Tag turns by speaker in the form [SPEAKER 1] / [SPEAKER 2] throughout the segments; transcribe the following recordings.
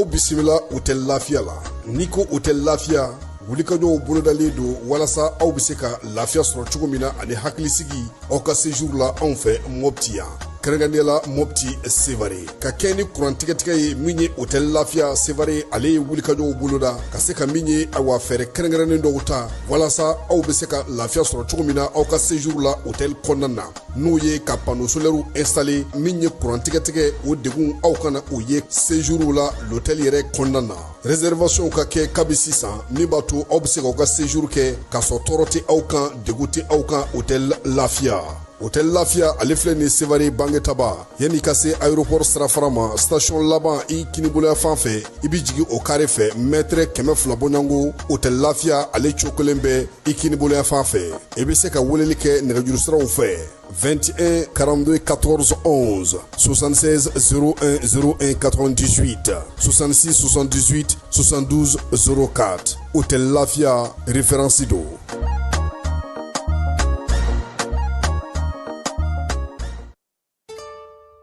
[SPEAKER 1] aw bisimila hôtel Lafiya la. N'i ko hôtel Lafiya, wulikajɔw bolodalen don walasa aw bɛ se ka lafiya sɔrɔ cogo min na ani hakilisigi aw ka séjour la anw fɛ Mopti yan. Kɛrɛnkɛrɛnnenya Mopti Sevare ka kɛ ni kurantigɛtigɛ ye min ye hôtel Lafiya Sevare ale ye wulikajɔw boloda ka se ka min ye awa fɛɛrɛ kɛrɛnkɛrɛnnen dɔw ta walasa aw bɛ se ka lafiya sɔrɔ cogo min na aw ka séjour la hôtel kɔnɔna na n'o ye ka panneau solaire installer min ye kurantigɛtigɛ o degun aw kana o ye séjour la l'hôtel yɛrɛ kɔnɔna na. Réservation ka kɛ kabi sisan min b'a to aw bɛ se k'aw ka séjour kɛ k'a sɔrɔ tɔɔrɔ tɛ aw kan degun tɛ aw kan hôtel Lafiya. Hôtel Lafiya ale filɛ nin Sevare Bangetaba yanni ka se aéroport sirafara ma station laban i kiniboloya fan fɛ i bi jigin o carré fɛ mètre 200 bɔɲango Hôtel Lafiya ale cokolen bɛ i kiniboloya fan fɛ i bɛ se ka weleli kɛ nɛgɛjuru siraw fɛ 21 42 14 11 76 01 01 98 66 78 72 04 Hôtel Lafiya référence do.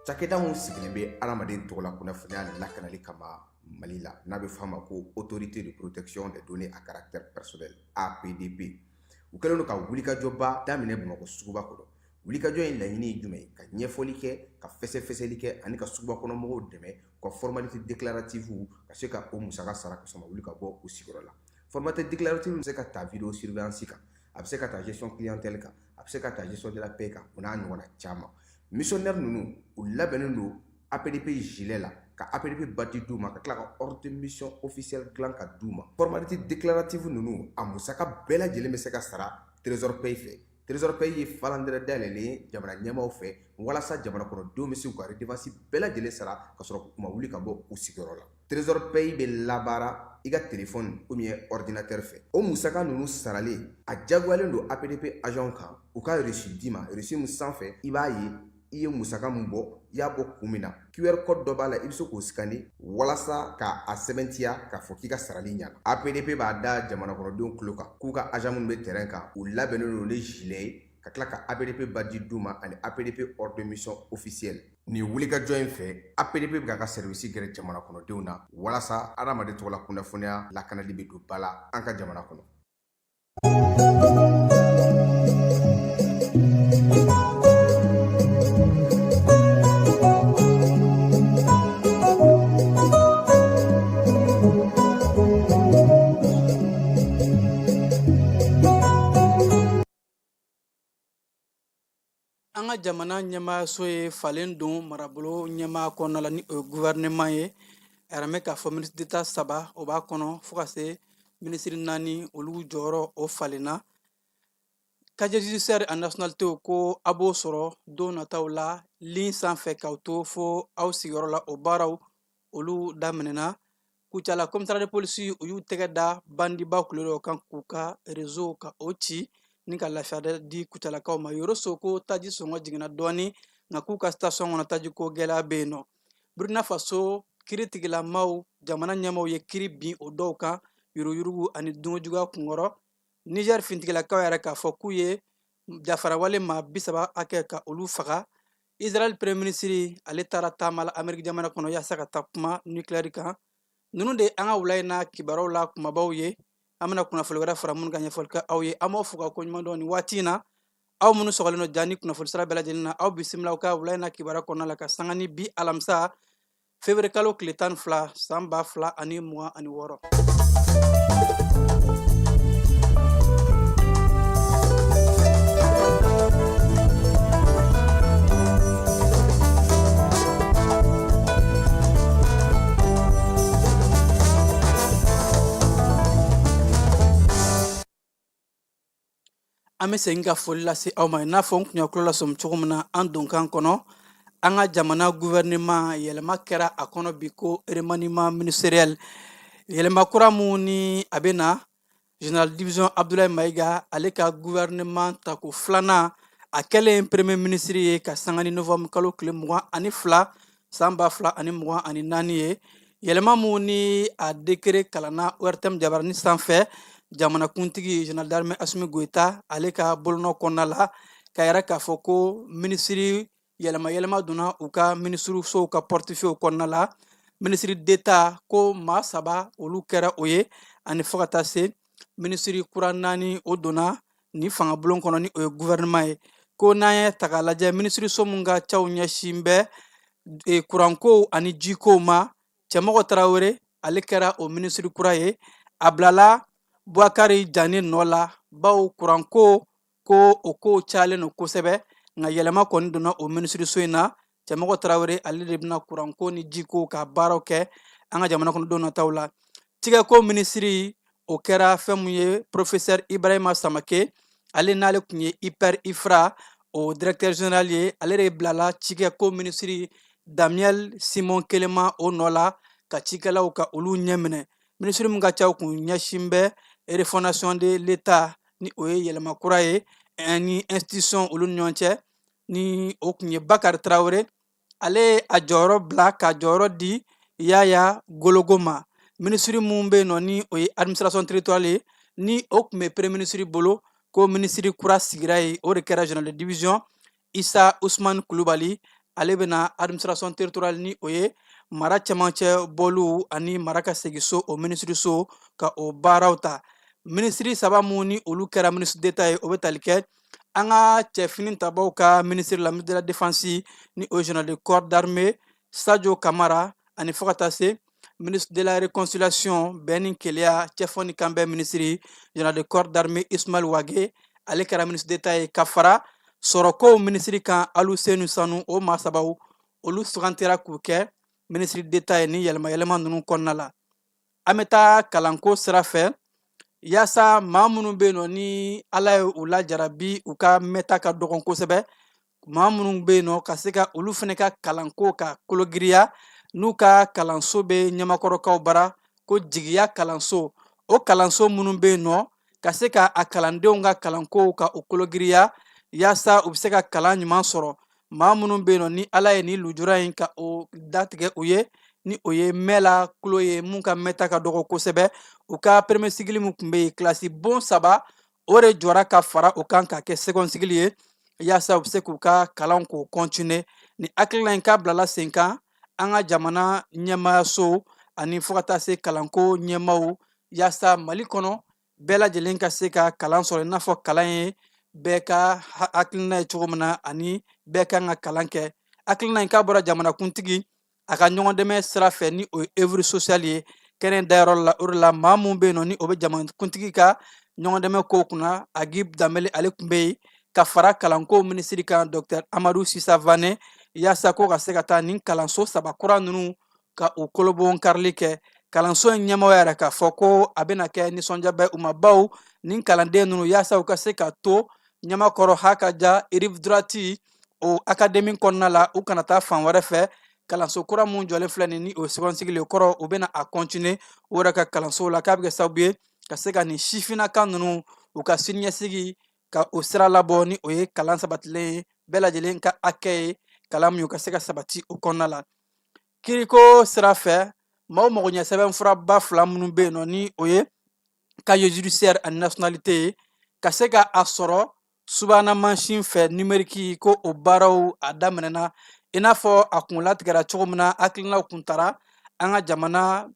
[SPEAKER 2] Cakɛda mun sigilen bɛ adamaden tɔgɔ la kunnafoniya lakanali kama Mali la n'a bɛ f'a ma ko autorité de protection des données à caractère personnel APDP u kɛlen don ka wulikajɔba daminɛ Bamakɔ suguba kɔnɔ. Wulikajɔ in laɲini ye jumɛn ye? Ka ɲɛfɔli kɛ, ka fɛsɛfɛsɛli kɛ ani ka suguba kɔnɔ mɔgɔw dɛmɛ ka formalité déclarative ka se ka o musaka sara ka sɔrɔ wuli ka bɔ u sigiyɔrɔ la. Formalité déclarative bɛ se ka ta vidéo surveillance kan, a bɛ se ka ta gestion clientèle kan, a bɛ se ka ta gestion de la paix kan, o n'a ɲɔgɔnna caman. Missionnaire ninnu u labɛnnen don APDP gilet la ka APDP badge d'u ma ka tila ka ordre de mission officielle dilan ka d'u ma. Formalité déclarative ninnu a musaka bɛɛ lajɛlen bɛ se ka sara Trésor Pays fɛ. Trésor Pays ye falandɛrɛ dayɛlɛlen ye jamana ɲɛmaaw fɛ walasa jamana kɔnɔdenw bɛ se k'u ka redevance bɛɛ lajɛlen sara ka sɔrɔ u ma wuli ka bɔ u sigiyɔrɔ la. Trésor Pays bɛ labaara i ka téléphone ou bien ordinateur fɛ. O musaka ninnu saralen a jagoyalen don APDP agent kan u ka reçu d'i ma reçu min sanfɛ i b'a ye i ye musaka mun bɔ i y'a bɔ kun min na QR code dɔ b'a la i bɛ se k'o scanner walasa ka a sɛbɛntiya k'a fɔ k'i ka sarali ɲɛna. APDP b'a da jamana kɔnɔdenw tulo kan k'u ka agent minnu bɛ terrain kan u labɛnnen don ni gilet ye ka tila ka APDP badge d'u ma ani APDP ordre de mission officielle. Nin wulikajɔ in fɛ APDP bɛ k'a ka service gɛrɛ jamana kɔnɔdenw na walasa adamaden tɔgɔ la kunnafoniya lakanali bɛ don ba la an ka jamana kɔnɔ.
[SPEAKER 3] An ka jamana ɲɛmaayaso ye falen don marabolo ɲɛmaa kɔnɔna la ni gouvernement ye a yɛrɛ k'a fɔ ministre d'état 3 o b'a kɔnɔ fo ka se ministre 4 olu jɔyɔrɔ o falenna. Casier judiciaire et nationalité ko a b'o sɔrɔ don nataw la ligne sanfɛ k'aw to fo aw sigiyɔrɔ la o baaraw olu daminɛna. Kucala commissariat de police u y'u tɛgɛ da bandiba kulo dɔ kan k'u ka réseau ka o ci ni ka lafiya di Kucalakaw ma. Yɔrɔ so ko taji sɔngɔ jiginna dɔɔni nka k'u ka station kɔnɔ taji ko gɛlɛya bɛ yen nɔ. Burkina Faso kiritigilamaw jamana ɲɛmaaw ye kiri bin o dɔw kan yuruguyurugu ani dunkojuguya kunkɔrɔ. Niger fintigilakaw yɛrɛ k'a fɔ k'u ye dafarawale maa 30 hakɛ ka olu faga. Israel premier ministre ale taara taama la Amérique jamana kɔnɔ yaasa ka taa kuma nucléaire kan. Ninnu de an ka wula in na kibaruw la kumabaw ye. An bɛna kunnafoni wɛrɛ fara minnu ka ɲɛfɔli kɛ aw ye. An b'aw fo ka koɲuman dɔn nin waati in na. Aw minnu sɔgɔlen don jaa ni kunnafoni sira bɛɛ lajɛlen na aw bisimila aw ka wula in na kibaruya kɔnɔna la ka sanga ni bi alamisa février kalo tile 12 san 2026. An bɛ segin ka foli lase aw ma i n'a fɔ n kun tulo lasɔmi cogo min na an donkan kɔnɔ an ka jamana gouvernement yɛlɛma kɛra a kɔnɔ bi ko remaniement ministériel yɛlɛma kura mun ni a bɛ na général division Abdoulaye Maïga ale ka gouvernement tako filanan a kɛlen premier ministre ye ka sanga ni novembre kalo tile 22 san 2024 ye yɛlɛma mun ni a décret kalanna ORTM Jabarani sanfɛ jamana kuntigi général d'armée Assimi Goïta ale ka bolonɔ kɔnɔna la ka yɛrɛ k'a fɔ ko ministre yɛlɛma donna u ka ministre sow ka portefeuille kɔnɔna la ministre d'État ko maa saba olu kɛra o ye ani fo ka taa se ministre kura 4 o donna ni fangabulon kɔnɔ ni o ye gouvernement ye ko n'an ye ta k'a lajɛ ministre so mun ka caw ɲɛsin bɛ kuranko ani jiko ma Cɛmɔgɔ Tarawele ale kɛra o ministre kura ye a bilala Bukari Jane nɔ la bawo kuranko ko o kow cayalen no kosɛbɛ nka yɛlɛma kɔni donna o ministre so in na Cɛmɔgɔ Tarawele ale de bɛna kuranko ni jiko ka baaraw kɛ an ka jamana kɔnɔ don nataw la tigɛko ministre o kɛra fɛn mun ye professeur Ibrahima Samake ale n'ale kun ye IFRA o directeur général ye ale de bilala tigɛko ministre Daniel Simon Kelema o nɔ la ka cikɛlaw ka olu ɲɛ minɛ ministre mun ka ca kun ɲɛsin bɛ refondation de l'État ni o ye yɛlɛma kura ye ni institution olu ni ɲɔgɔn cɛ ni o kun ye Bakari Tarawele ale a jɔyɔrɔ bila ka jɔyɔrɔ di Yaya Gologo ma ministre mun bɛ nɔ ni o ye administration territoriale ye ni o kun bɛ premier ministre bolo ko ministre kura sigira ye o de kɛra général de division Isa Ousmane Kulubali ale bɛna administration territoriale ni o ye mara cɛmancɛ bɔlu ani mara ka segin so o ministre so ka o baaraw ta ministre saba mun ni olu kɛra ministre d'État ye o bɛ tali kɛ an ka cɛfini tabaw ka ministre la ministre de la défense ni o général de corps d'armée Sadio Kamara ani fo ka taa se ministre de la réconciliation bɛn ni keleya cɛfɔ ni kanbɛn ministre général de corps d'armée Ismaël Wage ale kɛra ministre d'État ye ka fara sɔrɔkow ministre kan Alusenu Sanu o maa sabaw olu sugantira k'u kɛ ministre d'État ye ni yɛlɛma ninnu kɔnɔna la an bɛ taa kalanko sira fɛ yaasa maa minnu bɛ yen nɔ ni ala ye u lajarabi u ka mɛta ka dɔgɔn kosɛbɛ maa minnu bɛ yen nɔ ka se ka olu fana ka kalanko ka kologiriya n'u ka kalanso bɛ ɲamakɔrɔkaw bara ko jigiya kalanso o kalanso minnu bɛ yen nɔ ka se ka a kalandenw ka kalanko ka o kologiriya yaasa u bɛ se ka kalan ɲuman sɔrɔ maa minnu bɛ yen nɔ ni ala ye ni lujura in ka o datigɛ u ye ni o ye mɛla kulo ye mun ka mɛta ka dɔgɔ kosɛbɛ u ka premier sigili mun tun bɛ yen kilasi bon 3 o de jɔra ka fara o kan ka kɛ second sigili ye yaasa u bɛ se k'u ka kalan k'o continuer ni hakilina in ka bilala sen kan an ka jamana ɲɛmaayaso ani fo ka taa se kalanko ɲɛmaaw yaasa Mali kɔnɔ bɛɛ lajɛlen ka se ka kalan sɔrɔ i n'a fɔ kalan ye bɛɛ ka hakilina ye cogo min na ani bɛɛ kan ka kalan kɛ hakilina in k'a bɔra jamanakuntigi a ka ɲɔgɔn dɛmɛ sira fɛ ni o ye œuvre sociale ye kɛnɛ dayɔrɔ la o de la maa mun bɛ yen nɔ ni o bɛ jamanakuntigi ka ɲɔgɔn dɛmɛ kow kunna Agib Danbele ale tun bɛ yen ka fara kalanko ministre kan Dr Amadou Sisa Vanɛ yaasa ko ka se ka taa nin kalanso 3 kura ninnu ka u kolobon karili kɛ kalanso in ɲɛmɔgɔ yɛrɛ k'a fɔ ko a bɛna kɛ nisɔndiya bɛ u ma baw nin kalanden ninnu yaasa u ka se ka to ɲamakɔrɔ hakaja rive droite o académie kɔnɔna la u kana taa fan wɛrɛ fɛ kalanso kura mun jɔlen filɛ nin ni o second sigili kɔrɔ u bɛna a continuer o yɛrɛ ka kalanso la k'a bɛ kɛ sababu ye ka se ka nin sifinnaka ninnu u ka siniɲɛsigi ka o sira labɔ ni o ye kalan sabatilen ye bɛɛ lajɛlen ka hakɛ ye kalan min u ka se ka sabati o kɔnɔna la kiriko sira fɛ maaw mago ɲɛ sɛbɛnfura ba 2 minnu bɛ yen nɔ ni o ye casier judiciaire ani nationalité ye ka se ka a sɔrɔ subahana mansin fɛ numérique ko o baaraw a daminɛna i n'a fɔ a kun latigɛra cogo min na hakilinaw kun taara an ka jamana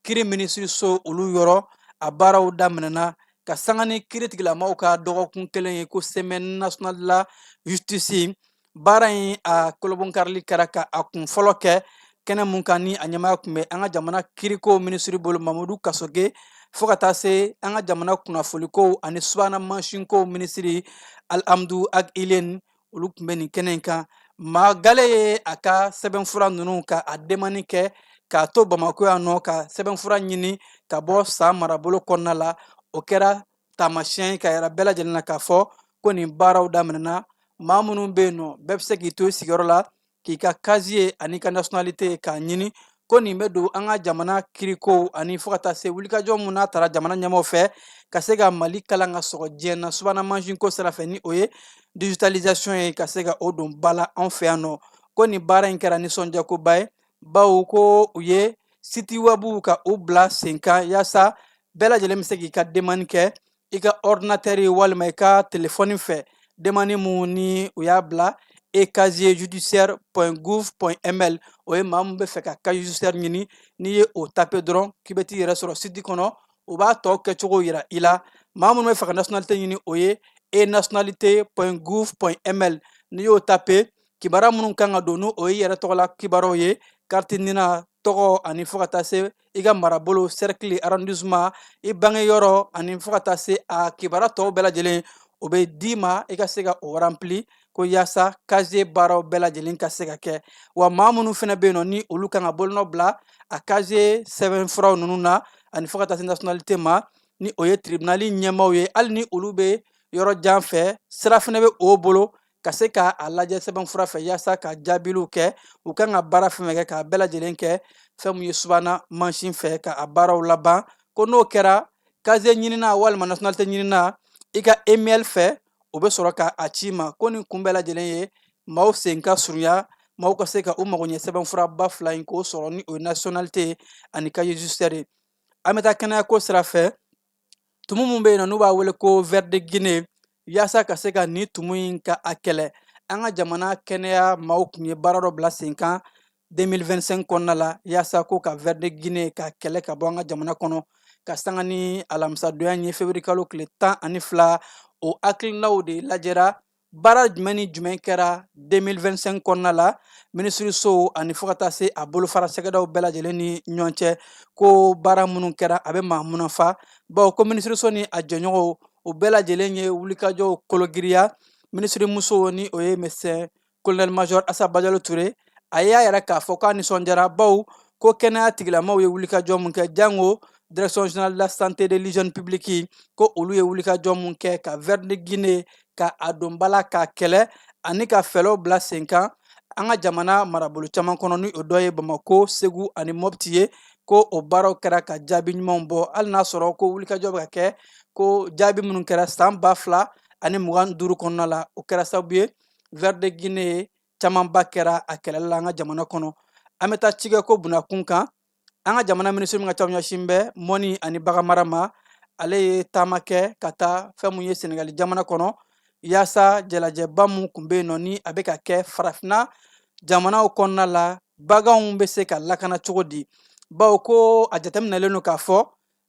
[SPEAKER 3] kiri ministre so olu yɔrɔ a baaraw daminɛna ka sanga ni kiri tigilamaaw ka dɔgɔkun kelen ye ko semaine nationale de la justice baara in a kolobonkarili kɛra ka a kun fɔlɔ kɛ kɛnɛ mun kan ni a ɲɛmaaya kun bɛ an ka jamana kiriko ministre bolo Mamadu Kasoge fo ka taa se an ka jamana kunnafoniko ani subahana mansinko ministre Alhamdu Ag Ilen olu tun bɛ nin kɛnɛ in kan maa gale ye a ka sɛbɛnfura ninnu ka a demani kɛ k'a to Bamako yan nɔ ka sɛbɛnfura ɲini ka bɔ sa marabolo kɔnɔna la o kɛra taamasiyɛn ka yira bɛɛ lajɛlen na k'a fɔ ko nin baaraw daminɛna maa minnu bɛ yen nɔ bɛɛ bɛ se k'i to i sigiyɔrɔ la k'i ka casier ani ka nationalité k'a ɲini ko nin bɛ don an ka jamana kiriko ani fo ka taa se wulikajɔ mun n'a taara jamana ɲɛmaaw fɛ ka se ka Mali kalan ka sɔgɔ diɲɛ na subahana mansinko sira fɛ ni o ye digitalisation ye ka se ka o don ba la anw fɛ yan nɔ ko nin baara in kɛra nisɔndiyakoba ye bawo ko u ye site web ka o bila sen kan yaasa bɛɛ lajɛlen bɛ se k'i ka demande kɛ i ka ordinateur ye walima i ka telefɔni fɛ demande mun ni u y'a bila et casier judiciaire.gouv.ml o ye maa mun bɛ fɛ ka casier judiciaire ɲini n'i ye o tape dɔrɔn k'i bɛ t'i yɛrɛ sɔrɔ site kɔnɔ o b'a tɔ kɛcogo yira i la. Maa minnu bɛ fɛ ka nationalité ɲini o ye e-nationalité.gouv.ml n'i y'o tape kibaruya minnu kan ka don n'o ye i yɛrɛ tɔgɔla kibaruyaw ye carte nina tɔgɔ ani fo ka taa se i ka marabolo cercle arrondissement i bangeyɔrɔ ani fo ka taa se a kibaruya tɔw bɛɛ lajɛlen o bɛ d'i ma i ka se ka o rempli ko yaasa casier baaraw bɛɛ lajɛlen ka se ka kɛ. Wa maa minnu fana bɛ yen nɔ ni olu kan ka bolonɔ bila a casier sɛbɛnfuraw ninnu na ani fo ka taa se nationalité ma ni o ye tribunali ɲɛmaaw ye hali ni olu bɛ yɔrɔ jan fɛ sira fana bɛ o bolo ka se k'a lajɛ sɛbɛnfura fɛ yaasa ka jaabiliw kɛ u kan ka baara fɛn fɛn kɛ k'a bɛɛ lajɛlen kɛ fɛn min ye subahana mansin fɛ k'a baaraw laban ko n'o kɛra casier ɲinina walima nationalité ɲinina i ka email fɛ o bɛ sɔrɔ k'a ci ma ko nin kun bɛɛ lajɛlen ye maaw sen ka surunya maaw ka se ka u mago ɲɛ sɛbɛnfura ba fila in k'o sɔrɔ ni o ye nationalité ani casier judiciaire ye. An bɛ taa kɛnɛyako sira fɛ tumu mun bɛ yen nɔ n'u b'a wele ko ver de Guinée yaasa ka se ka nin tumu in ka a kɛlɛ an ka jamana kɛnɛya maaw tun ye baara dɔ bila sen kan 2025 kɔnɔna la yaasa ko ka ver de Guinée ka kɛlɛ ka bɔ an ka jamana kɔnɔ ka sanga ni alamisadonya ye février kalo tile 12 o hakilinaw de lajɛra baara jumɛn ni jumɛn kɛra 2025 kɔnɔna la minisiriso ani fo ka taa se a bolofara sɛgɛdaw bɛɛ lajɛlen ni ɲɔgɔn cɛ ko baara minnu kɛra a bɛ maa munna fa bawo ko minisiriso ni a jɛɲɔgɔnw o bɛɛ lajɛlen ye wulikajɔw kologiriya minisiri muso ni o ye médecin colonel major Assa Bajalo Touré a y'a yɛrɛ k'a fɔ k'a nisɔndiyara bawo ko kɛnɛya tigilamaw ye wulikajɔ mun kɛ jango direction générale de la santé de l'hygiène publique ko olu ye wulikajɔ mun kɛ ka ver de Guinée ka a don bala k'a kɛlɛ ani ka fɛɛrɛw bila sen kan an ka jamana marabolo caman kɔnɔ ni o dɔ ye Bamako, Segu ani Mopti ye ko o baaraw kɛra ka jaabi ɲumanw bɔ hali n'a sɔrɔ ko wulikajɔ bɛ ka kɛ ko jaabi minnu kɛra san 2025 kɔnɔna la o kɛra sababu ye ver de Guinée camanba kɛra a kɛlɛli la an ka jamana kɔnɔ. An bɛ taa cikɛko bunakun kan an ka jamana minisiri min ka ca ɲɛsin bɛ mɔni ani baganmara ma ale ye taama kɛ ka taa fɛn mun ye Senegali jamana kɔnɔ yaasa jalajɛba mun tun bɛ yen nɔ ni a bɛ ka kɛ farafinna jamanaw kɔnɔna la baganw bɛ se ka lakana cogo di bawo ko a jateminɛlen don k'a fɔ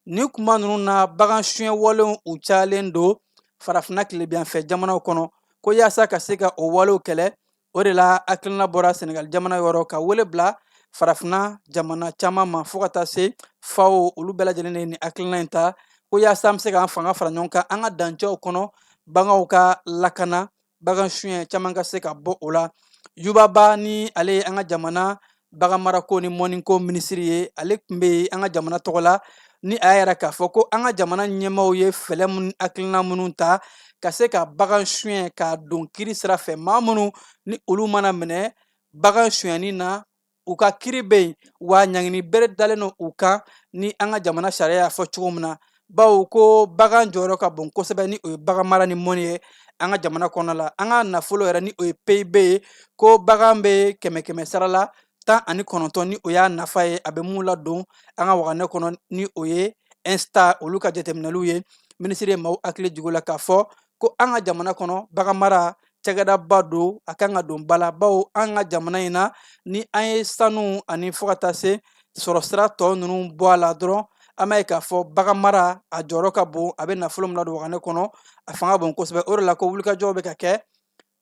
[SPEAKER 3] nin kuma ninnu na bagan suɲɛ walew u cayalen don farafinna tilebiyanfɛ jamanaw kɔnɔ ko yaasa ka se ka o walew kɛlɛ o de la hakilina bɔra Senegali jamana yɔrɔ ka wele bila farafinna jamana caman ma fo ka taa se FAO olu bɛɛ lajɛlen de ye nin hakilina in ta ko yaasa an bɛ se k'an fanga fara ɲɔgɔn kan an ka dancɛw kɔnɔ baganw ka lakana bagan suɲɛ caman ka se ka bɔ o la. Yubaba ni ale ye an ka jamana baganmarako ni mɔniko minisiri ye ale tun bɛ an ka jamana tɔgɔ la ni a y'a yɛrɛ k'a fɔ ko an ka jamana ɲɛmaaw ye fɛɛrɛ minnu hakilina minnu ta ka se ka bagan suɲɛ k'a don kiiri sira fɛ maa minnu ni olu mana minɛ bagan suɲɛni na u ka kiiri bɛ yen wa ɲangini bere dalen don u kan ni an ka jamana sariya y'a fɔ cogo min na bawo ko bagan jɔyɔrɔ ka bon kosɛbɛ ni o ye bagan mara ni mɔni ye an ka jamana kɔnɔ la an ka nafolo yɛrɛ ni o ye PIB ye ko bagan bɛ 100 sara la 19 ni o y'a nafa ye a bɛ mun ladon an ka waganɛ kɔnɔ ni o ye Insta olu ka jateminɛliw ye minisiri ye maaw hakili jigin o la k'a fɔ ko an ka jamana kɔnɔ bagan mara cakɛdaba don a kan ka don ba la bawo an ka jamana in na ni an ye sanu ani fo ka taa se sɔrɔ sira tɔ ninnu bɔ a la dɔrɔn an b'a ye k'a fɔ bagan mara a jɔyɔrɔ ka bon a bɛ nafolo min ladon waganɛ kɔnɔ a fanga bon kosɛbɛ o de la ko wulikajɔw bɛ ka kɛ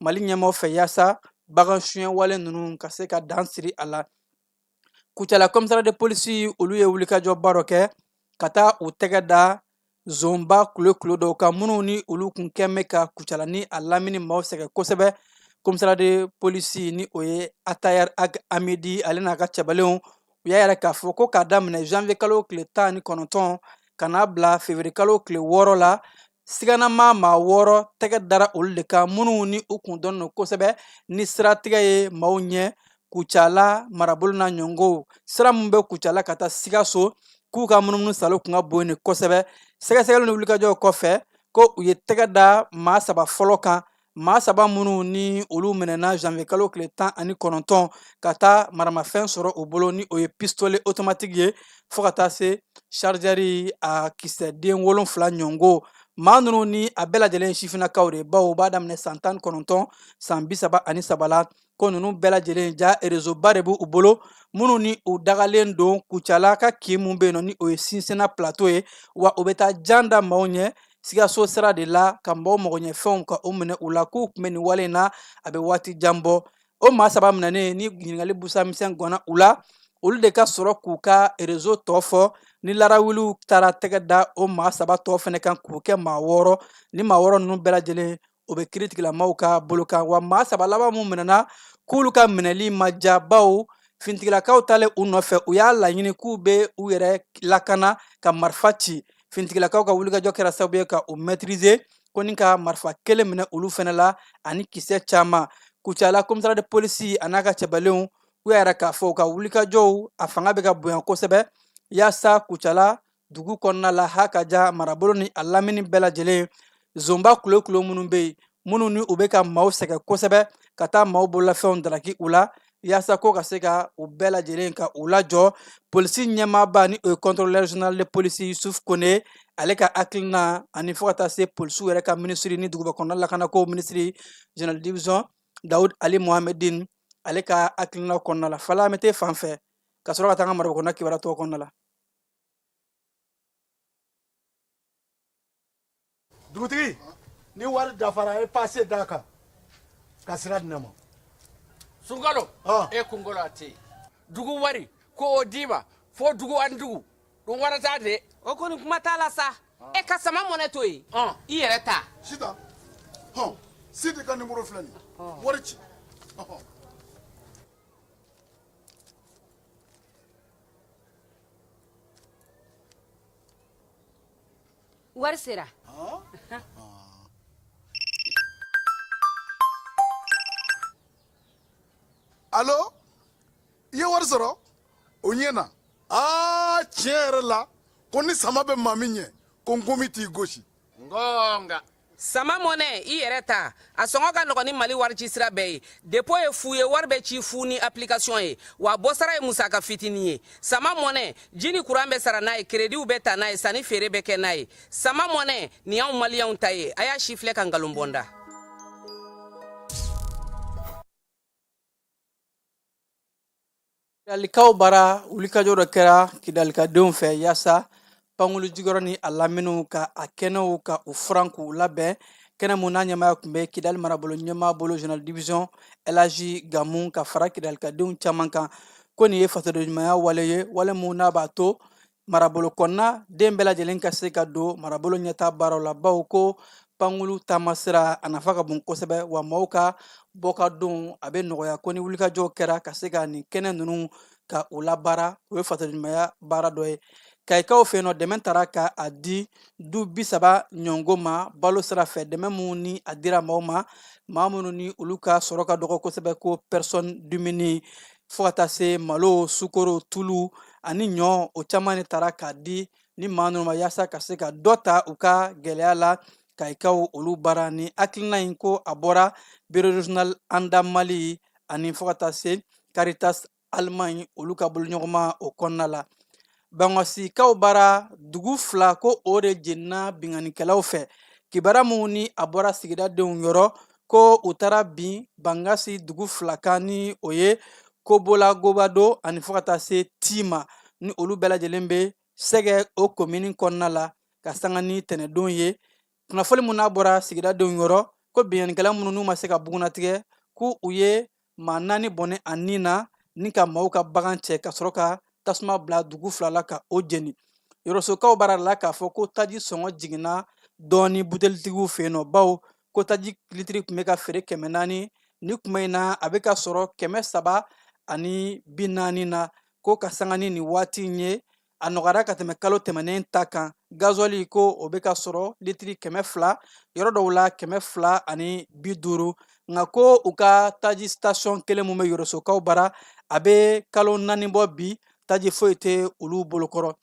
[SPEAKER 3] Mali ɲɛmaaw fɛ yaasa bagan suɲɛ wale ninnu ka se ka dan siri a la. Kucala commissariat de police olu ye wulikajɔba dɔ kɛ ka taa u tɛgɛ da zonba kulo dɔw kan minnu ni olu kun kɛn bɛ ka Kucala ni a lamini maaw sɛgɛn kosɛbɛ. Commissariat de police ni o ye Atayar Ag Amidi ale n'a ka cɛbalenw u y'a yɛrɛ k'a fɔ ko k'a daminɛ janvier kalo tile 19 ka n'a bila février kalo tile 6 la siganama maa 6 tɛgɛ dara olu de kan minnu ni u kun dɔnnen don kosɛbɛ ni siratigɛ ye maaw ɲɛ Kucala marabolo n'a ɲɔngow sira min bɛ Kucala ka taa Sikaso k'u ka munumunu salo kun ka bon ni kosɛbɛ sɛgɛsɛgɛli ni wulikajɔw kɔfɛ ko u ye tɛgɛ da maa 3 fɔlɔ kan maa 3 minnu ni olu minɛna janvier kalo tile 19 ka taa maramafɛn sɔrɔ u bolo ni o ye pistolet automatique ye fo ka taa se chargeur a kisɛ den 7 ɲɔngo maa ninnu ni a bɛɛ lajɛlen sifinnakaw de baw u b'a daminɛ san 19 san 33 la ko ninnu bɛɛ lajɛlen ja réseauba de b'u bolo minnu ni u dagalen don Kucala ka kin mun bɛ yen nɔ ni o ye Sinsena plateau ye wa u bɛ taa jan da maaw ɲɛ Sikaso sira de la ka maaw magoɲɛfɛnw ka u minɛ u la k'u tun bɛ nin wale in na a bɛ waati jan bɔ o maa saba minɛnen ni ɲininkali busamisɛn gɔnna u la olu de ka sɔrɔ k'u ka réseau tɔ fɔ ni larawuliw taara tɛgɛ da o maa saba tɔ fɛnɛ kan k'u kɛ maa 6 ni maa 6 ninnu bɛɛ lajɛlen o bɛ kiiritigilamaw ka bolo kan wa maa saba laban mun minɛna k'olu ka minɛli ma ja baw fintigilakaw talen u nɔfɛ u y'a laɲini k'u bɛ u yɛrɛ lakana ka marifa ci fintigilakaw ka wulikajɔ kɛra sababu ye ka u maîtriser ko ni ka marifa kelen minɛ olu fɛnɛ la ani kisɛ caman Kucala commissariat de police a n'a ka cɛbalenw u y'a yɛrɛ k'a fɔ u ka wulikajɔw a fanga bɛ ka bonya kosɛbɛ yaasa Kucala dugu kɔnɔna la hakaja marabolo ni a lamini bɛɛ lajɛlen zonba kulo minnu bɛ yen minnu ni u bɛ ka maaw sɛgɛn kosɛbɛ ka taa maaw bololafɛnw daraki u la yaasa ko ka se ka u bɛɛ lajɛlen ka u lajɔ polisi ɲɛmaaba ni o ye contrôleur général de police Yusuf Kone ale ka hakilina ani fo ka taa se polisiw yɛrɛ ka minisiri ni dugubakɔnɔna lakanako minisiri général division Daoud Ali Mohamedine ale ka hakilina kɔnɔna la Fala an bɛ taa fan fɛ ka sɔrɔ ka taa an ka marabakɔnɔna kibaruya tɔgɔ kɔnɔna la.
[SPEAKER 4] Dugutigi ni wari dafara e passe d'a kan ka sira di ne ma.
[SPEAKER 5] Sunkalo e kunkolo a tɛ yen dugu wari ko o d'i ma fo dugu ani dugu dun wari t'a de.
[SPEAKER 6] O kɔni kuma t'a la sa e ka sama mɔnɛ to yen i yɛrɛ ta.
[SPEAKER 1] Sita Sidi ka numéro filɛ nin ye wari ci.
[SPEAKER 6] Wari sera.
[SPEAKER 1] Allo i ye wari sɔrɔ o ɲɛna tiɲɛ yɛrɛ la ko ni sama bɛ maa min ɲɛ ko n komi t'i gosi.
[SPEAKER 5] Ngonga.
[SPEAKER 6] Sama mɔnɛ i yɛrɛ ta a sɔngɔ ka nɔgɔn ni Mali wari ci sira bɛɛ ye dépôt ye fu ye wari bɛ ci fu ni application ye wa bɔsara ye musaka fitinin ye sama mɔnɛ ji ni courant bɛ sara n'a ye créditw bɛ ta n'a ye sanni feere bɛ kɛ n'a ye sama mɔnɛ nin y'anw maliyɛnw ta ye a y'a si filɛ ka nkalon bɔnda.
[SPEAKER 3] Kidalikaw bara wulikajɔ dɔ kɛra kidalikadenw fɛ yaasa pankulu jigiyɔrɔ ni a laminiw ka a kɛnɛw ka u furan k'u labɛn kɛnɛ mun n'a ɲɛmaya tun bɛ Kidali marabolo ɲɛmaa bolo général division Elaji Gamu ka fara kidalikadenw caman kan ko nin ye fasodenɲumanya wale ye wale mun n'a b'a to marabolo kɔnɔna den bɛɛ lajɛlen ka se ka don marabolo ɲɛtaa baaraw la bawo ko pankulu taamasira a nafa ka bon kosɛbɛ wa maaw ka bɔ ka don a bɛ nɔgɔya ko ni wulikajɔw kɛra ka se ka nin kɛnɛ ninnu ka u labaara o ye fasodenɲumanya baara dɔ ye Kayikaw fɛ yen nɔ dɛmɛ taara ka a di du 30 ɲɔngo ma balo sira fɛ dɛmɛ mun ni a dira maaw ma maa minnu ni olu ka sɔrɔ ka dɔgɔ kosɛbɛ ko personne dumuni fo ka taa se malo sukoro tulu ani ɲɔ o caman de taara k'a di ni maa ninnu ma yaasa ka se ka dɔ ta u ka gɛlɛya la Kayikaw olu baara ni hakilina in ko a bɔra bureau régional Anda Mali ani fo ka taa se Caritas Allemagne olu ka boloɲɔgɔnma o kɔnɔna la Bangɔsikaw bara dugu 2 ko o de jenina binganikɛlaw fɛ kibaruya mun ni a bɔra sigidadenw yɔrɔ ko u taara bin Bangasi dugu 2 kan ni o ye Kobola Gobado ani fo ka taa se Tima ni olu bɛɛ lajɛlen bɛ Sɛgɛ o commune kɔnɔna la ka sanga ni tɛnɛndon ye kunnafoni mun n'a bɔra sigidadenw yɔrɔ ko binganikɛla minnu n'u ma se ka bugunatigɛ ko u ye maa 4 bɔnɛ a nin na ni ka maaw ka bagan cɛ ka sɔrɔ ka tasuma bila dugu 2 la ka o jeni Yɔrɔsokaw bara la k'a fɔ ko taji sɔngɔ jiginna dɔɔni butelitigiw fɛ yen nɔ bawo ko taji litiri tun bɛ ka feere 400 ni kuma in na a bɛ ka sɔrɔ 340 na ko ka sanga ni nin waati in ye a nɔgɔyara ka tɛmɛ kalo tɛmɛnen ta kan gazoli ko o bɛ ka sɔrɔ litiri 200 yɔrɔ dɔw la 250 nka ko u ka taji station kelen mun bɛ Yɔrɔsokaw bara a bɛ kalo 4 bɔ bi taji foyi tɛ olu bolokɔrɔ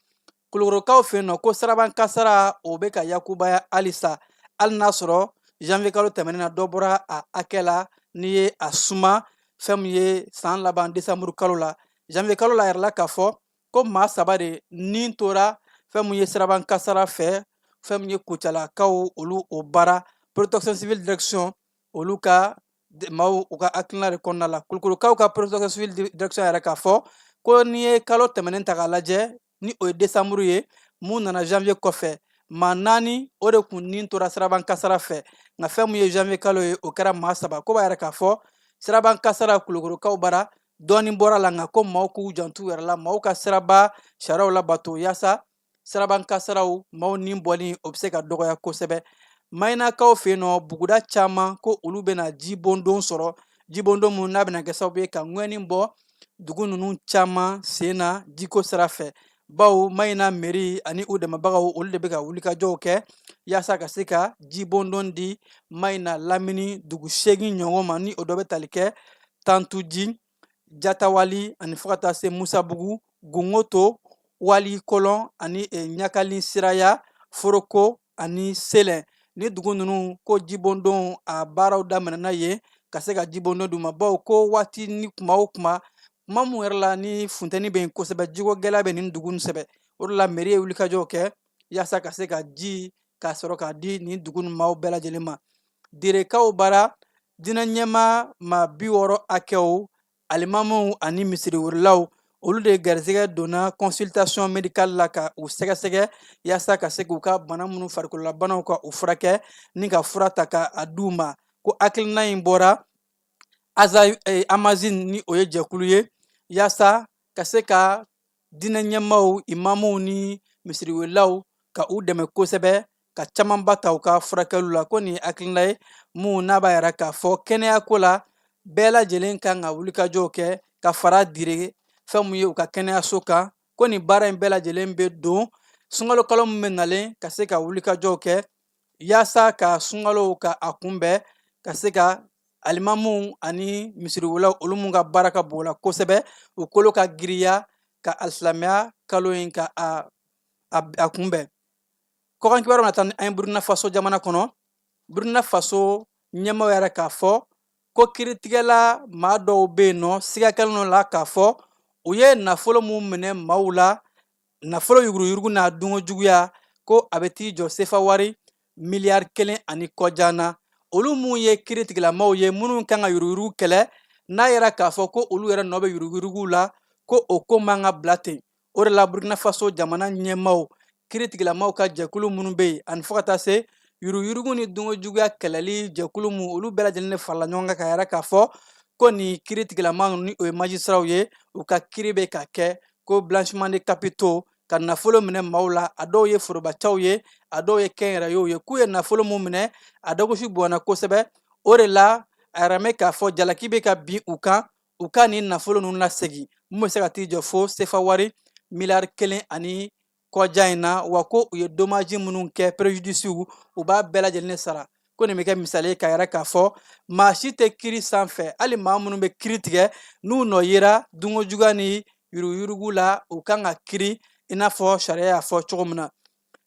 [SPEAKER 3] Kulukorokaw fɛ yen nɔ ko saraban kasara o bɛ ka yakubaya halisa hali n'a sɔrɔ janvier kalo tɛmɛnen na dɔ bɔra a hakɛ la n'i ye a suma fɛn min ye san laban décembre kalo la janvier kalo la yɛrɛ la k'a fɔ ko maa 3 de nin tora fɛn min ye saraban kasara fɛ fɛn min ye kucalakaw olu o baara protection civile direction olu ka maaw u ka hakilina de kɔnɔna la kulukorokaw ka protection civile direction yɛrɛ k'a fɔ ko n'i ye kalo tɛmɛnen ta k'a lajɛ ni o ye décembre ye mun nana janvier kɔfɛ maa 4 o de kun nin tora siraban kasara fɛ nka fɛn mun ye janvier kalo ye o kɛra maa 3 ko b'a yɛrɛ k'a fɔ siraban kasara kulukorokaw bara dɔɔni bɔra la nka ko maaw k'u jantu yɛrɛ la maaw ka siraba sariyaw labato yaasa siraban kasaraw maaw ni bɔli o bɛ se ka dɔgɔya kosɛbɛ mayinakaw fɛ yen nɔ buguda caman ko olu bɛna jibondon sɔrɔ jibondon mun n'a bɛna kɛ sababu ye ka ŋɛni bɔ dugu ninnu caman sen na jiko sira fɛ bawo mayina meri ani u dɛmɛbagaw olu de bɛ ka wulikajɔw kɛ yaasa ka se ka jibondon di mayina lamini dugu 8 ɲɔgɔn ma ni o dɔ bɛ tali kɛ tantuji jatawali ani fo ka taa se musabugu gungoto wali kolon ani ɲakali siraya foroko ani selen ni dugu ninnu ko jibondon a baaraw daminɛna yen ka se ka jibondon d'u ma bawo ko waati ni kuma o kuma mun yɛrɛ la ni funtɛni bɛ yen kosɛbɛ jiko gɛlɛya bɛ nin dugu ninnu sɛbɛ o de la meri ye wulikajɔw kɛ yaasa ka se ka ji ka sɔrɔ k'a di nin dugu ninnu maaw bɛɛ lajɛlen ma derekaw bara dinɛ ɲɛma maa 60 hakɛw alimamuw ani misiriwerilaw olu de garisɛgɛ donna consultation médicale la ka u sɛgɛsɛgɛ yaasa ka se k'u ka bana minnu farikololabanaw ka u furakɛ ni ka fura ta ka a d'u ma ko hakilina in bɔra amazine ni o ye jɛkulu ye yaasa ka se ka dinɛ ɲɛmaw imamuw ni misiriwerilaw ka u dɛmɛ kosɛbɛ ka camanba ta u ka furakɛliw la ko nin ye hakilina ye mun n'a b'a yɛrɛ k'a fɔ kɛnɛyako la bɛɛ lajɛlen kan ka wulikajɔw kɛ ka fara dire fɛn mun ye u ka kɛnɛyaso kan ko nin baara in bɛɛ lajɛlen bɛ don sunkalo kalo min bɛ nalen ka se ka wulikajɔw kɛ yaasa ka sunkalow ka a kunbɛn ka se ka alimamuw ani misiriwelaw olu mun ka baara ka bon o la kosɛbɛ u kolo ka giriya ka alisilamɛya kalo in ka a kunbɛn kɔkan kibaru na tan an ye burkina faso jamana kɔnɔ burkina faso ɲɛmaw yɛrɛ k'a fɔ ko kiiritigɛla maa dɔw bɛ yen nɔ siga kɛlen la k'a fɔ u ye nafolo mun minɛ maaw la nafolo yuruguyurugu n'a dungo juguya ko a bɛ t'i jɔ sefa wari miliyari 1 ani kɔjan na olu mun ye kiiritigɛlamaw ye minnu kan ka yuruguyurugu kɛlɛ n'a yɛrɛ k'a fɔ ko olu yɛrɛ nɔ bɛ yuruguyurugu la ko o ko man ka bila ten o de la burkina faso jamana ɲɛmaw kiiritigɛlamaw ka jɛkulu minnu bɛ yen ani fo ka taa se yuruguyurugu ni dungo juguya kɛlɛli jɛkulu mun olu bɛɛ lajɛlen de farala ɲɔgɔn kan ka yɛrɛ k'a fɔ ko nin kiiritigɛlama ni o ye majisiraw ye u ka kiiri bɛ ka kɛ ko blanchiment de capitaux ka nafolo minɛ maaw la a dɔw ye forobacaw ye a dɔw ye kɛnyɛrɛyew ye k'u ye nafolo mun minɛ a dɔgɔsi bonyana kosɛbɛ o de la a yɛrɛ mɛ k'a fɔ jalaki bɛ ka bin u kan u ka nin nafolo ninnu lasegin mun bɛ se ka t'i jɔ fo sefa wari miliyari 1 ani kɔjan in na wa ko u ye dommage minnu kɛ préjudice u b'a bɛɛ lajɛlen sara ko nin bɛ kɛ misali ye ka yɛrɛ k'a fɔ maa si tɛ kiiri sanfɛ hali maa minnu bɛ kiiri tigɛ n'u nɔ yera dungo juguya ni yuruguyurugu la u kan ka kiiri i n'a fɔ sariya y'a fɔ cogo min na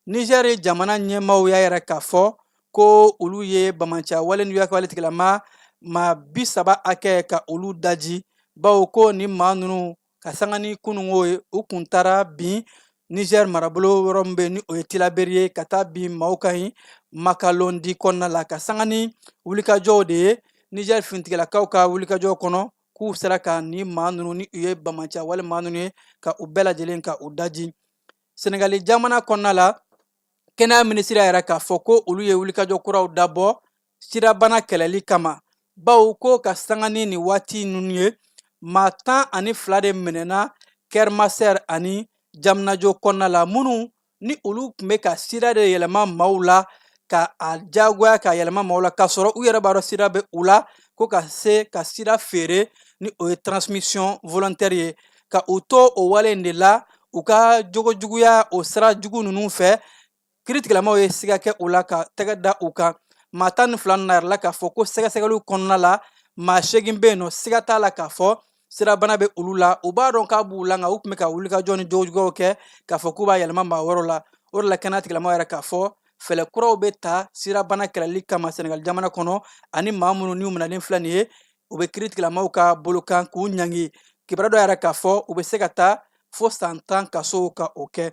[SPEAKER 3] niger jamana ɲɛmaw y'a yɛrɛ k'a fɔ ko olu ye bamanciya wale ni wale tigilama maa 30 hakɛ ka olu daji bawo ko ni maa ninnu ka sanga ni kunungo ye u kun taara bin niger marabolo yɔrɔ min bɛ ni o ye tilaberi ye ka taa bin maaw kan ɲi makalondi kɔnɔna la ka sanga ni wulikajɔw de ye niger fintigilakaw ka wulikajɔw kɔnɔ k'u sera ka ni maa ninnu ni u ye bamanciya wale maa ninnu ye ka u bɛɛ lajɛlen ka u daji senegali jamana kɔnɔna la kɛnɛya minisiri yɛrɛ k'a fɔ ko olu ye wulikajɔ kuraw dabɔ sirabana kɛlɛli kama bawo ko ka sanga ni nin waati ninnu ye maa 12 de minɛna kɛrmaser ani jaminajo kɔnɔna la minnu ni olu tun bɛ ka sira de yɛlɛma maaw la ka a diyagoya ka yɛlɛma maaw la k'a sɔrɔ u yɛrɛ b'a dɔn sira bɛ u la ko ka se ka sira feere ni o ye transmission volontaire ye ka u to o wale in de la u ka jogo juguya o sira jugu ninnu fɛ kiiritigɛlamaw ye siga kɛ u la ka tɛgɛ da u kan maa 12 na yɛrɛ la k'a fɔ ko sɛgɛsɛgɛliw kɔnɔna la maa 8 bɛ yen nɔ siga t'a la k'a fɔ sirabana bɛ olu la u b'a dɔn k'a b'u la nka u tun bɛ ka wulikajɔ ni jogojuguyaw kɛ k'a fɔ k'u b'a yɛlɛma maa wɛrɛw la o de la kɛnɛya tigilamɔgɔw yɛrɛ k'a fɔ fɛɛrɛ kuraw bɛ ta sirabana kɛlɛli kama senegali jamana kɔnɔ ani maa minnu n'u minɛlen filɛ nin ye u bɛ kiiri tigilamɔgɔw ka bolo kan k'u ɲangi kibaruya dɔ yɛrɛ k'a fɔ u bɛ se ka taa fo san 10 kasow ka o kɛ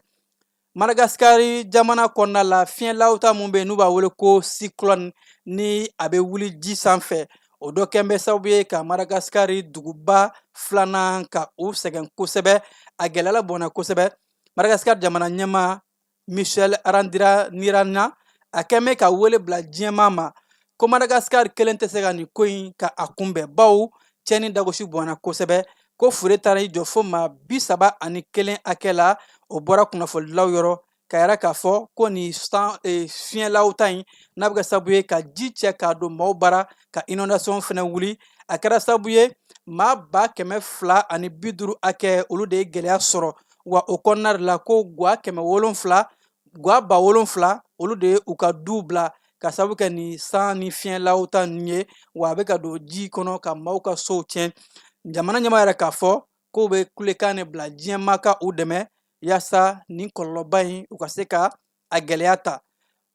[SPEAKER 3] Madagascar jamana kɔnɔna la fiɲɛlawta mun bɛ n'u b'a wele ko cyclone ni a bɛ wuli ji sanfɛ o dɔ kɛn bɛ sababu ye ka Madagascar duguba filanan ka u sɛgɛn kosɛbɛ a gɛlɛyala bɔnna kosɛbɛ. Madagascar jamana ɲɛma Michel Randrianirina a kɛn bɛ ka wele bila diɲɛma ma ko Madagascar kelen tɛ se ka nin ko in ka a kunbɛn bawo cɛnni dagosi bɔnna kosɛbɛ ko fure taara i jɔ fo maa 31 hakɛ la o bɔra kunnafonidilaw yɔrɔ ka yɛrɛ k'a fɔ ko nin fiɲɛlawta in n'a bɛ kɛ sababu ye ka ji cɛ k'a don maaw bara ka inondation fɛnɛ wuli a kɛra sababu ye maa 250 hakɛ olu de ye gɛlɛya sɔrɔ wa o kɔnɔna de la ko guwa 7,000 olu de ye u ka duw bila ka sababu kɛ nin san ni fiɲɛlawta ninnu ye wa a bɛ ka don ji kɔnɔ ka maaw ka sow tiɲɛ. Jamana ɲɛma yɛrɛ k'a fɔ k'u bɛ kulekan de bila diɲɛma ka u dɛmɛ yaasa nin kɔlɔlɔba in u ka se ka a gɛlɛya ta.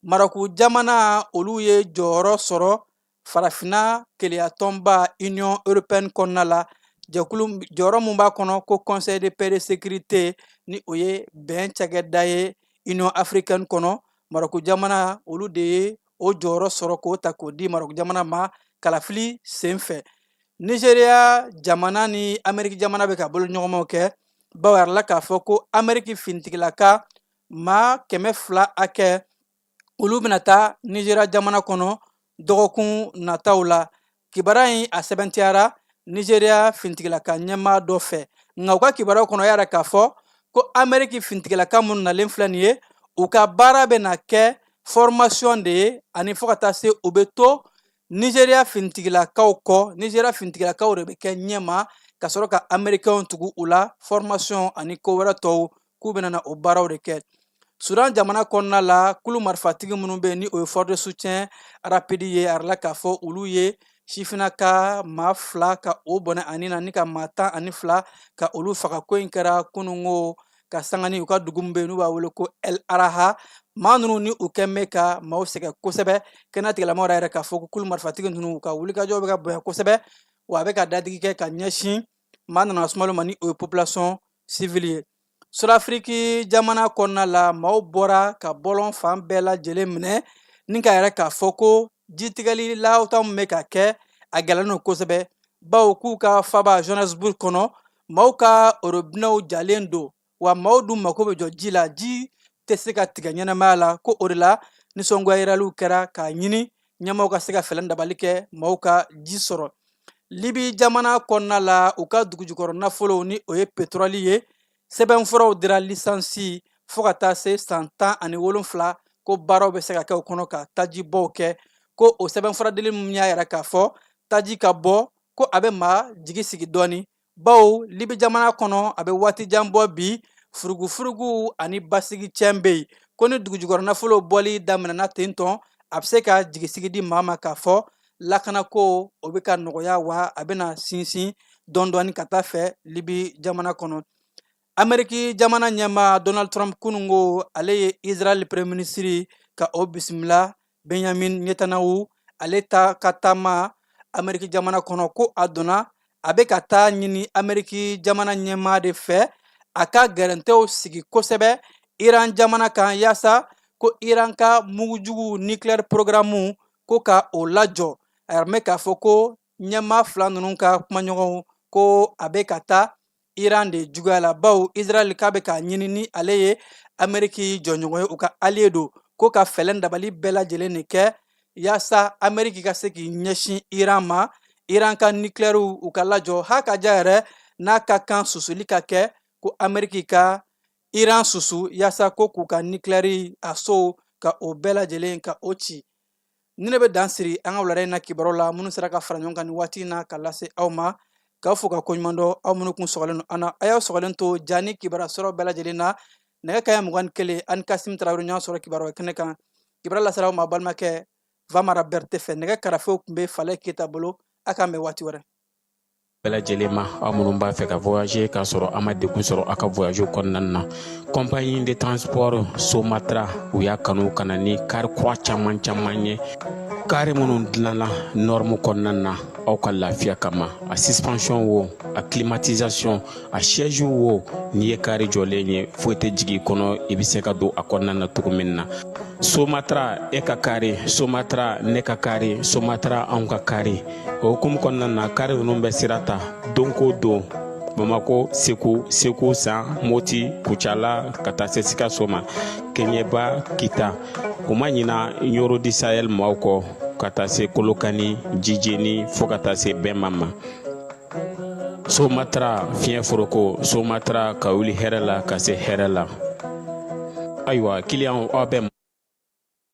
[SPEAKER 3] Maraku jamana olu ye jɔyɔrɔ sɔrɔ farafina keleya tɔnba Union Européenne kɔnɔna la jɛkulu jɔyɔrɔ mun b'a kɔnɔ ko Conseil de paix et de sécurité ni o ye bɛn cakɛda ye Union africaine kɔnɔ. Maraku jamana olu de ye o jɔyɔrɔ sɔrɔ k'o ta k'o di Maraku jamana ma kalafili sen fɛ. Nigeria jamana ni Amérique jamana bɛ ka bolo ɲɔgɔnmaw kɛ bawo a yɛrɛ la k'a fɔ ko Amérique finitigilaka maa 200 hakɛ olu bɛna taa Nigeria jamana kɔnɔ dɔgɔkun nataw la. Kibaruya in a sɛbɛntiyara Nigeria finitigilaka ɲɛmaa dɔ fɛ nka u ka kibaruya kɔnɔ yɛrɛ k'a fɔ ko Amérique finitigilaka minnu nalen filɛ nin ye u ka baara bɛna kɛ formation de ye ani fo ka taa se u bɛ to Nigeria finitigilakaw kɔ Nigeria finitigilakaw de bɛ kɛ ɲɛma ka sɔrɔ ka Américains tugu u la formation ani ko wɛrɛ tɔw k'u bɛna na o baaraw de kɛ. Sudan jamana kɔnɔna la kulu marifatigi minnu bɛ yen ni o ye force de soutien rapide ye a yɛrɛ la k'a fɔ olu ye sifinaka maa 2 ka o bɔnɛ ani na ni ka maa 12 ka olu faga ko in kɛra kunungo ka sanga ni u ka dugu min bɛ yen n'u b'a wele ko El Araha maa ninnu ni u kɛn bɛ ka maaw sɛgɛn kosɛbɛ kɛnɛyatigilamaw yɛrɛ k'a fɔ ko kulu marifatigi ninnu u ka wulikajɔ bɛ ka bonya kosɛbɛ wa a bɛ ka dadigi kɛ ka ɲɛsin maa nana sumalo ma ni o ye population civile ye. Sudafiriki jamana kɔnɔna la maaw bɔra ka bɔlɔn fan bɛɛ lajɛlen minɛ ni ka yɛrɛ k'a fɔ ko jitigɛli lahawta min bɛ ka kɛ a gɛlɛnnen don kosɛbɛ bawo k'u ka faba Johannesburg kɔnɔ maaw ka orobinɛw jalen don wa maaw dun mako bɛ jɔ ji la ji tɛ se ka tigɛ ɲɛnamaya la ko o de la nisɔngoya yiraliw kɛra k'a ɲini ɲɛmaaw ka se ka fɛlɛn dabali kɛ maaw ka ji sɔrɔ. Libi jamana kɔnɔna la u ka dugujukɔrɔ nafolow ni o ye pétrole ye sɛbɛnfuraw dira lisansi fo ka taa se san 17 ko baaraw bɛ se ka kɛ o kɔnɔ ka tajibɔw kɛ ko o sɛbɛnfuradili min y'a yɛrɛ k'a fɔ taji ka bɔ ko a bɛ maa jigi sigi dɔɔni bawo Libi jamana kɔnɔ a bɛ waati jan bɔ bi furugufurugu ani basigi cɛn bɛ yen ko ni dugujukɔrɔ nafolo bɔli daminɛna ten tɔn a bɛ se ka jigisigi di maa ma k'a fɔ lakanako o bɛ ka nɔgɔya wa a bɛna sinsin dɔɔni ka taa fɛ Libi jamana kɔnɔ. Amérique jamana ɲɛma Donald Trump kunungo ale ye Israel premier ministre ka o bisimila Benjamin Netanyahu ale ta ka taama Amérique jamana kɔnɔ ko a donna a bɛ ka taa ɲini Amérique jamana ɲɛma de fɛ a ka gɛrɛntɛw sigi kosɛbɛ Iran jamana kan yaasa ko Iran ka mugujugu nucléaire programme ko ka o lajɔ a yɛrɛ mɛ k'a fɔ ko ɲɛma 2 ninnu ka kumaɲɔgɔnw ko a bɛ ka taa Iran de juguya la bawo Israel k'a bɛ k'a ɲini ni ale ye Amérique jɔɲɔgɔn ye u ka allié don ko ka fɛlɛn dabali bɛɛ lajɛlen de kɛ yaasa Amérique ka se k'i ɲɛsin Iran ma Iran ka nucléaire u ka lajɔ h'a ka ja yɛrɛ n'a ka kan susuli ka kɛ ko Amérique ka Iran susu yaasa ko k'u ka nucléaire a sow ka o bɛɛ lajɛlen ka o ci. Ni ne bɛ dan siri an ka wulada in na kibaruw la minnu sera ka fara ɲɔgɔn kan ni waati in na ka lase aw ma k'aw fo ka koɲuman dɔn aw minnu kun sɔgɔlen don an na a y'aw sɔgɔlen to ja ni kibaruya sɔrɔ bɛɛ lajɛlen na nɛgɛ kaɲɛ 21 ani Kasim Tarawele ɲɔgɔn sɔrɔ kibaruya kɛnɛ kan kibaruya lasera aw ma balimakɛ Vamara Berete fɛ nɛgɛ karafew tun bɛ Falɛ Keyita bolo a k'an bɛn waati wɛrɛ.
[SPEAKER 7] bɛɛ lajɛlen ma aw minnu b'a fɛ ka voyager k'a sɔrɔ a ma degun sɔrɔ a ka voyage kɔnɔna na compagnie de transport Somatra u y'a kanu kana ni kari kura caman ye kari minnu dilanna norme kɔnɔna na aw ka lafiya kama a suspension wo a climatisation a siège wo n'i ye kari jɔlen ye foyi tɛ jigi kɔnɔ i bɛ se ka don a kɔnɔna na cogo min na Somatra e ka kari Somatra ne ka kari Somatra anw ka kari o hukumu kɔnɔna na kari ninnu bɛ sira ta don ko don Bamako Segu San Moti Kucala ka taa se Sikaso ma Keɲeba Kita u ma ɲina Yoro di Sahel maaw kɔ ka taa se Kolokani Jijeni fo ka taa se Bɛnma ma Somatra fiɲɛ foroko Somatra ka wuli hɛrɛ la ka se hɛrɛ la ayiwa kiliyanw aw bɛ